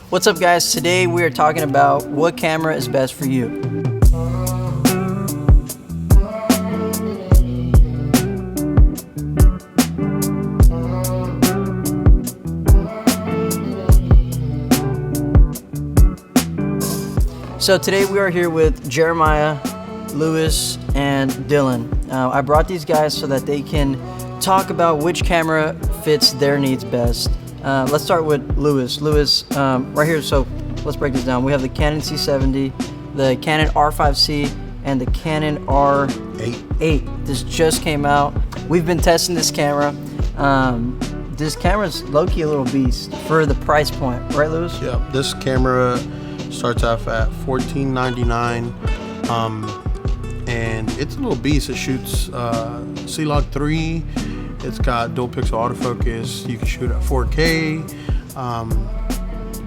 What's up, guys? Today we are talking about what camera is best for you. So today we are here with Jeremiah, Lewis, and Dylan. I brought these guys so that they can talk about which camera fits their needs best. Let's start with Lewis. Lewis, right here, so let's break this down. We have the Canon C70, the Canon R5C, and the Canon R8. This just came out. We've been testing this camera. This camera's low-key a little beast for the price point, right, Lewis? Yeah, this camera starts off at $14.99, and it's a little beast. It shoots C-Log 3. It's got dual pixel autofocus. You can shoot at 4K.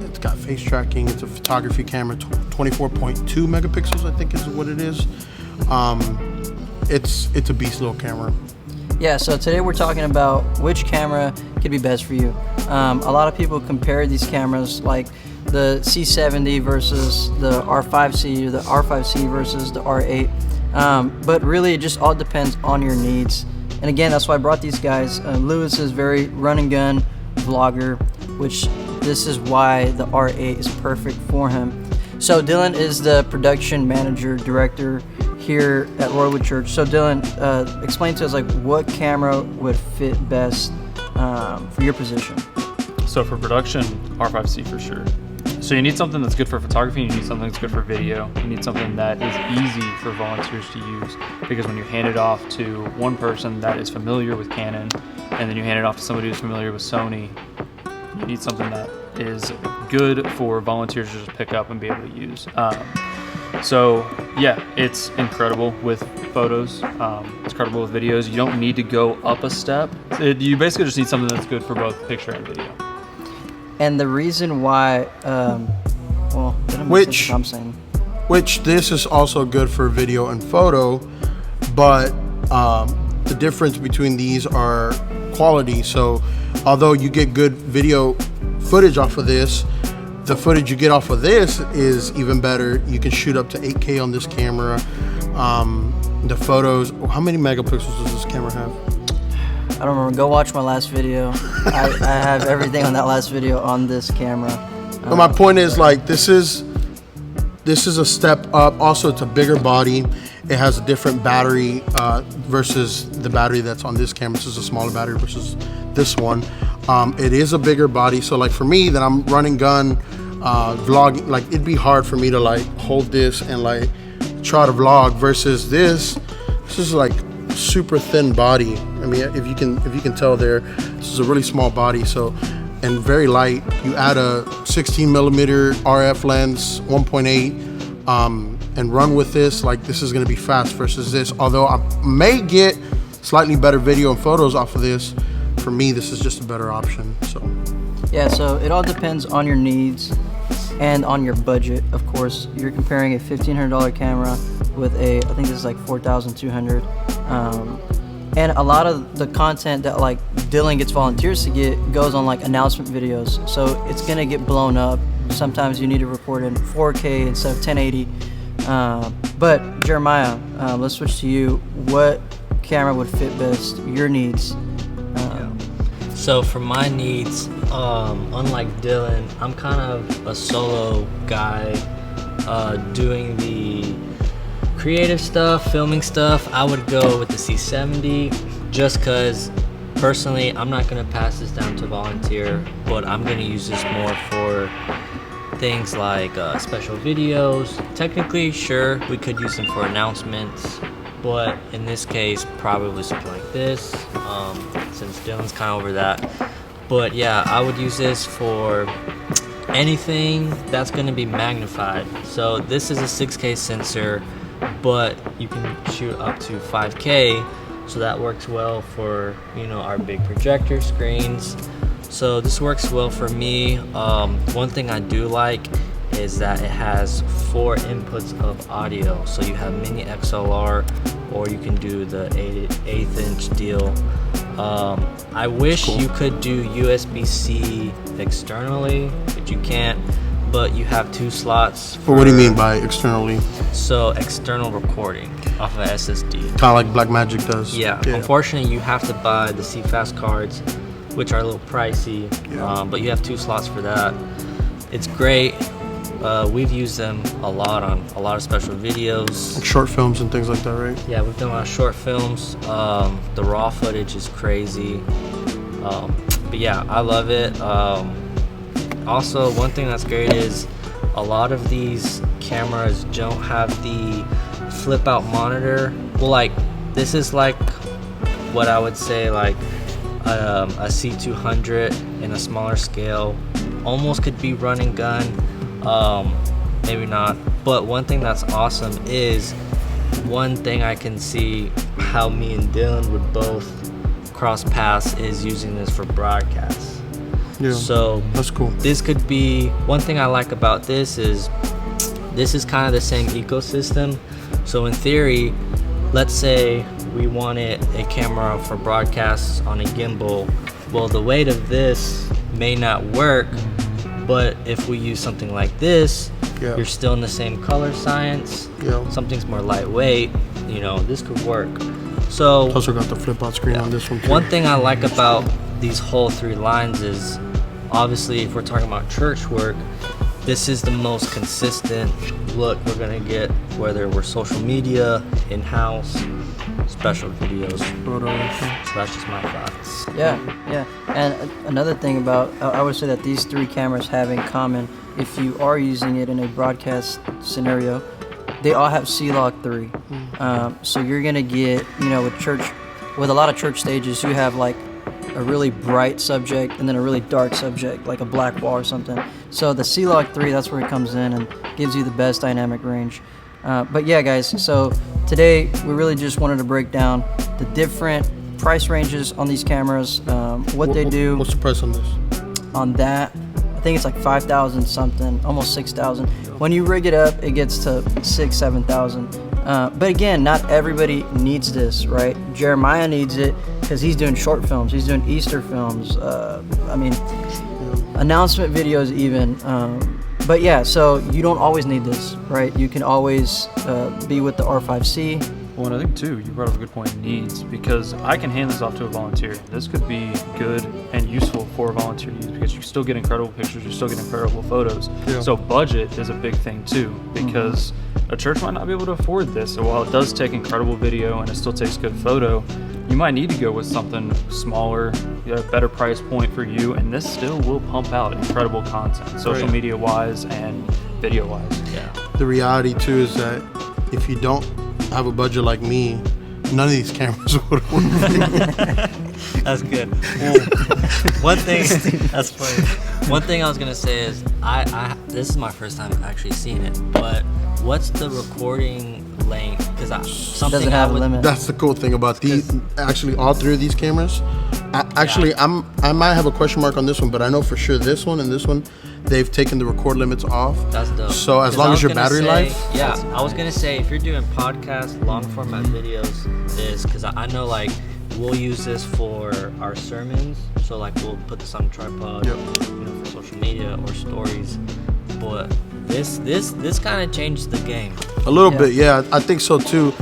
It's got face tracking. It's a photography camera, 24.2 megapixels, I think is what it is. It's a beast little camera. Yeah, so today we're talking about which camera could be best for you. A lot of people compare these cameras, like the C70 versus the R5C, or the R5C versus the R8. But really, it just all depends on your needs. And again, that's why I brought these guys. Lewis is very run and gun vlogger, which this is why the R8 is perfect for him. So Dylan is the production manager, director here at Royalwood Church. So Dylan, explain to us like what camera would fit best for your position. So for production, R5C for sure. So you need something that's good for photography, and you need something that's good for video. You need something that is easy for volunteers to use, because when you hand it off to one person that is familiar with Canon, and then you hand it off to somebody who's familiar with Sony, you need something that is good for volunteers to just pick up and be able to use. So yeah, it's incredible with photos. It's incredible with videos. You don't need to go up a step. You basically just need something that's good for both picture and video. And the reason why, which this is also good for video and photo, but the difference between these are quality. So although you get good video footage off of this, the footage you get off of this is even better. You can shoot up to 8K on this camera. The photos, how many megapixels does this camera have? I don't remember. Go watch my last video. I have everything on that last video on this camera. But my point is, like, this is a step up. Also, it's a bigger body. It has a different battery versus the battery that's on this camera. This is a smaller battery versus this one. It is a bigger body. So, like, for me, that I'm running gun, vlogging, like, it'd be hard for me to, like, hold this and, like, try to vlog versus this. This is, like, super thin body. I mean, if you can tell there, this is a really small body, so, and very light. You add a 16 millimeter RF lens, 1.8, and run with this, like, this is gonna be fast versus this. Although I may get slightly better video and photos off of this, for me, this is just a better option, so. Yeah, so it all depends on your needs and on your budget. Of course, you're comparing a $1,500 camera with I think this is like $4,200. And a lot of the content that like Dylan gets volunteers to get goes on like announcement videos. So it's gonna get blown up. Sometimes you need to record in 4K instead of 1080. But Jeremiah, let's switch to you. What camera would fit best your needs? So for my needs, unlike Dylan, I'm kind of a solo guy doing the creative stuff, filming stuff. I would go with the C70 just because personally I'm not going to pass this down to volunteer, but I'm going to use this more for things like special videos. Technically, sure, we could use them for announcements, but in this case probably something like this, since Dylan's kind of over that. But yeah, I would use this for anything that's going to be magnified. So this is a 6K sensor, but you can shoot up to 5K, so that works well for, you know, our big projector screens. So this works well for me. One thing I do like is that it has 4 inputs of audio, so you have mini XLR, or you can do the 1/8 inch deal. I wish you could do USB-C externally, but you can't. but you have 2 slots. But what do you mean by externally? So external recording off of a SSD. Kind of like Blackmagic does. Yeah. Unfortunately, you have to buy the CFast cards, which are a little pricey. Yeah. But you have 2 slots for that. It's great. We've used them a lot on a lot of special videos. Like short films and things like that, right? Yeah, we've done a lot of short films. The raw footage is crazy. But yeah, I love it. Also, one thing that's great is a lot of these cameras don't have the flip out monitor. Well, like this is like what I would say like a C200 in a smaller scale. Almost could be run and gun. Maybe not. But one thing that's awesome is one thing I can see how me and Dylan would both cross paths is using this for broadcasts. Yeah. So That's cool. this could be one thing I like about this is kind of the same ecosystem. So in theory, let's say we wanted a camera for broadcasts on a gimbal. Well, the weight of this may not work, but if we use something like this, Yeah. you're still in the same color science. Yeah. Something's more lightweight. You know, this could work. So Also got the flip out screen on this one too. one thing I like about these whole 3 lines is, obviously, if we're talking about church work, this is the most consistent look we're gonna get, whether we're social media, in-house, special videos. But, So that's just my thoughts. Yeah, yeah. And another thing about, I would say that these 3 cameras have in common, if you are using it in a broadcast scenario, they all have C-Log 3. So you're gonna get, you know, with a lot of church stages, you have like a really bright subject and then a really dark subject, like a black wall or something. So the C-Log 3, that's where it comes in and gives you the best dynamic range. But yeah, guys, so today we really just wanted to break down the different price ranges on these cameras, what they do. What's the price on this? On that, I think it's like 5,000 something, almost 6,000. When you rig it up, it gets to 6,000, 7,000. But again, not everybody needs this, right? Jeremiah needs it because he's doing short films. He's doing Easter films. Announcement videos even. But yeah, so you don't always need this, right? You can always be with the R5C. Well, and I think too, you brought up a good point, needs, because I can hand this off to a volunteer. This could be good and useful for a volunteer to use because you still get incredible pictures, you still get incredible photos. Yeah. So budget is a big thing too, because a church might not be able to afford this. So while it does take incredible video and it still takes good photo, you might need to go with something smaller, a better price point for you, and this still will pump out incredible content, social Right. media wise and video wise. Yeah. The reality too is that if you don't have a budget like me, none of these cameras would work. That's good. One thing that's funny. One thing I was gonna say is I this is my first time actually seeing it, but what's the recording length? Because something Doesn't have I a would, limit. That's the cool thing about these. Actually, all 3 of these cameras. I might have a question mark on this one, but I know for sure this one and this one, they've taken the record limits off. That's dope. So as 'Cause long I as was your gonna battery say- life. Yeah, I was gonna say if you're doing podcasts, long format videos, this because I know like we'll use this for our sermons. So like we'll put this on a tripod, Yep. you know, for social media or stories. But this kind of changed the game. A little Yeah. bit, yeah. I think so too.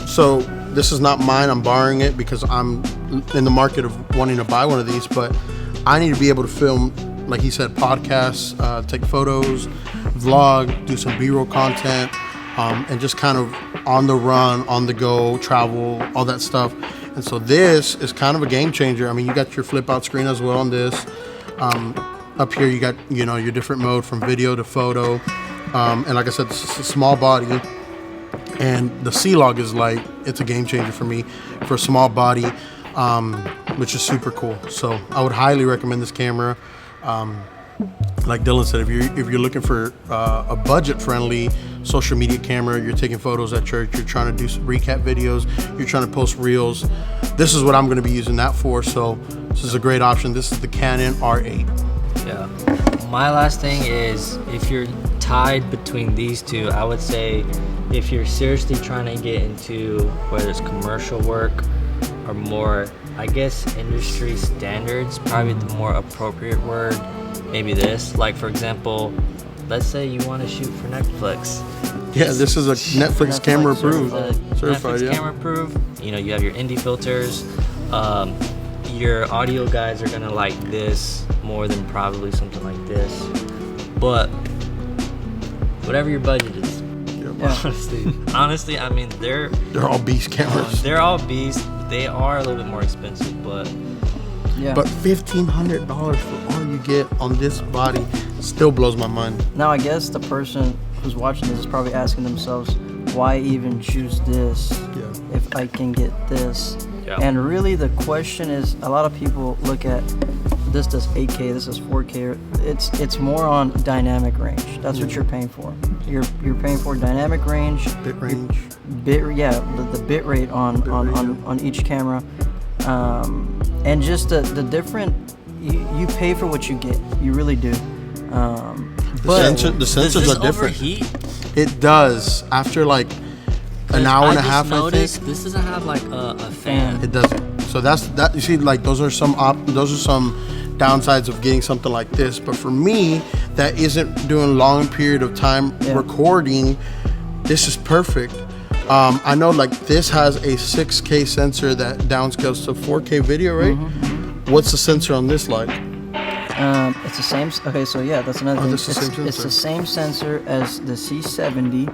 So this is not mine. I'm borrowing it because I'm in the market of wanting to buy one of these. But I need to be able to film, like he said, podcasts, take photos, vlog, do some B-roll content, and just kind of on the run, on the go, travel, all that stuff. And so this is kind of a game changer. I mean, you got your flip out screen as well on this. Up here you got, you know, your different mode from video to photo. And like I said, this is a small body. And the C-Log is like, it's a game changer for me for a small body, which is super cool. So I would highly recommend this camera. Like Dylan said, if you're looking for a budget-friendly social media camera, you're taking photos at church, you're trying to do some recap videos, you're trying to post reels, this is what I'm going to be using that for. So this is a great option. This is the Canon R8. Yeah. My last thing is if you're tied between these two, I would say if you're seriously trying to get into whether it's commercial work or more, I guess industry standards, probably the more appropriate word maybe this. Like for example, let's say you want to shoot for Netflix. Yeah, this is a Netflix camera approved. Certified, Certified, yeah. camera approved. You know, you have your indie filters. Your audio guys are gonna like this more than probably something like this. But whatever your budget is, honestly, I mean they're all beast cameras. they're all beasts. They are a little bit more expensive, but Yeah. But $1,500 for all you get on this body still blows my mind. Now I guess the person who's watching this is probably asking themselves, why even choose this Yeah. if I can get this? Yeah. And really the question is, a lot of people look at this does 8K, this is 4K. It's more on dynamic range. That's what you're paying for. You're paying for dynamic range, Bit range. the bit rate on each camera, and just the different. You pay for what you get. You really do. The sensors does this are different. overheat? It does. After like an hour and a half, I noticed think. this doesn't have like a fan. It doesn't. So that's that. You see, like those are some downsides of getting something like this. But for me, that isn't doing long period of time recording. This is perfect. I know like this has a 6K sensor that downscales to 4K video, right? What's the sensor on this like? It's the same. Okay, so yeah, that's another thing. this is the same It's sensor. the same sensor as the C70.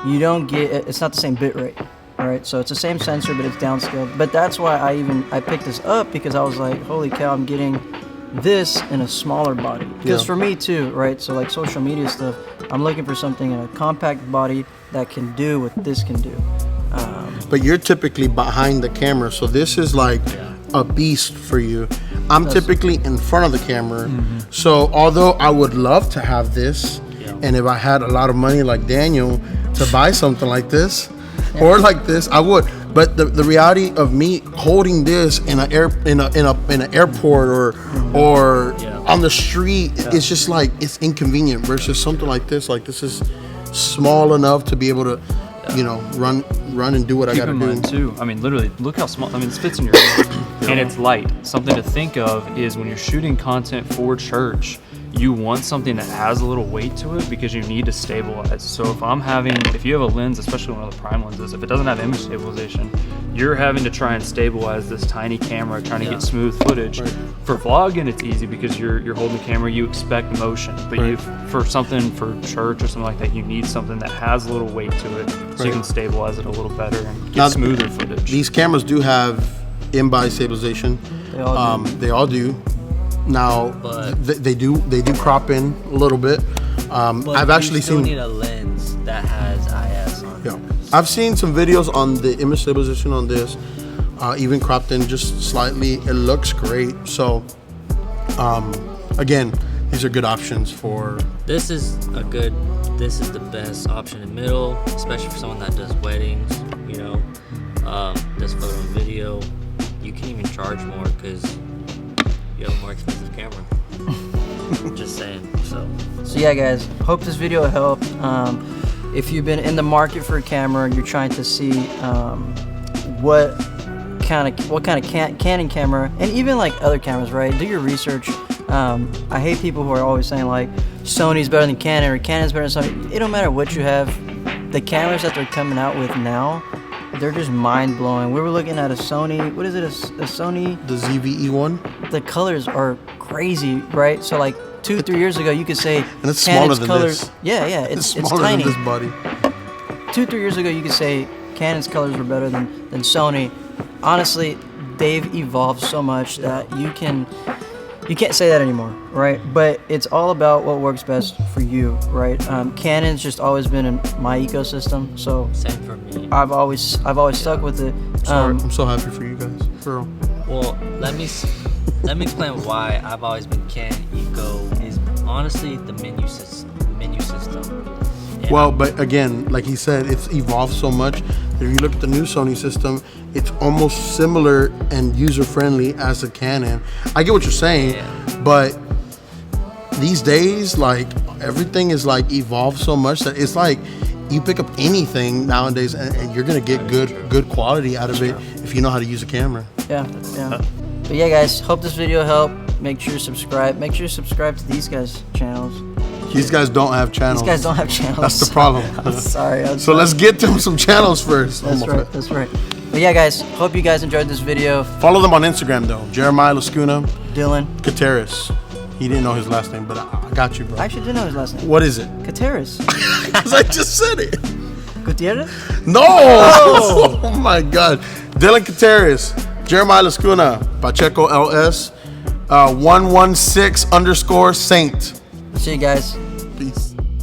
You don't get. It's not the same bit rate. All right, so it's the same sensor, but it's downscaled. But that's why I picked this up, because I was like, holy cow, I'm getting this in a smaller body. Because Yeah. for me too, right? So like social media stuff, I'm looking for something in a compact body that can do what this can do. But you're typically behind the camera, so this is like a beast for you. I'm typically in front of the camera, so although I would love to have this, and if I had a lot of money like Daniel to buy something like this or like this, I would. But the reality of me holding this in an airport or on the street, it's just like it's inconvenient versus something like this. Like this is small enough to be able to, you know, run and do what I Keep gotta in do. mind too, I mean, literally, look how small. I mean, this fits in your hand, and it's light. Something to think of is when you're shooting content for church, you want something that has a little weight to it because you need to stabilize. So if you have a lens, especially one of the prime lenses, if it doesn't have image stabilization, you're having to try and stabilize this tiny camera, trying to get smooth footage. Right. For vlogging, it's easy because you're holding the camera, you expect motion. But for something for church or something like that, you need something that has a little weight to it, so you can stabilize it a little better and Now, get smoother footage. These cameras do have in-body stabilization. They all do. They all do. Now But- they do crop in a little bit. But I've you actually still seen. need a lens that has IS on Yeah. it. I've seen some videos on the image stabilization on this, even cropped in just slightly. It looks great. So, again, these are good options for. This is the best option in the middle, especially for someone that does weddings, you know, does photo and video. You can even charge more because you have a more expensive camera. Just saying. So yeah, guys, hope this video helped. If you've been in the market for a camera and you're trying to see what kind of Canon camera, and even like other cameras, right? Do your research. I hate people who are always saying like Sony's better than Canon or Canon's better than Sony. It don't matter what you have. The cameras that they're coming out with now, they're just mind blowing. We were looking at a Sony. What is it? A Sony. The ZVE1, The colors are crazy, right? So like 2-3 years ago, you could say and it's Canon's smaller than colors. this. Yeah, It's it's smaller tiny. than this body. 2-3 years ago, you could say Canon's colors were better than Sony. Honestly, they've evolved so much that you can't say that anymore, right? But it's all about what works best for you, right? Canon's just always been in my ecosystem, so same for me. I've always stuck with it. Sorry, I'm so happy for you guys, for real. Well, let me explain why I've always been Canon Eco is honestly the menu system. And Well, but again, like he said, it's evolved so much that if you look at the new Sony system, it's almost similar and user-friendly as a Canon. I get what you're saying, but these days, like, everything is like evolved so much that it's like you pick up anything nowadays and you're gonna get good quality out of it if you know how to use a camera. Yeah, yeah. But yeah, guys, hope this video helped. Make sure you subscribe. Make sure you subscribe to these guys' channels. These guys don't have channels. These guys don't have channels. That's the problem. I'm sorry. So let's get them some channels first. That's right. That's right. But yeah, guys, hope you guys enjoyed this video. Follow them on Instagram though. Jeremiah Lascuna, Dylan. Kateris. He didn't know his last name, but I got you, bro. I actually did know his last name. What is it? Kateris. Because I just said it. Gutierrez? No! Oh my God. Dylan Kateris, Jeremiah Lascuna, Pacheco LS, 116_Saint. See you guys. Peace.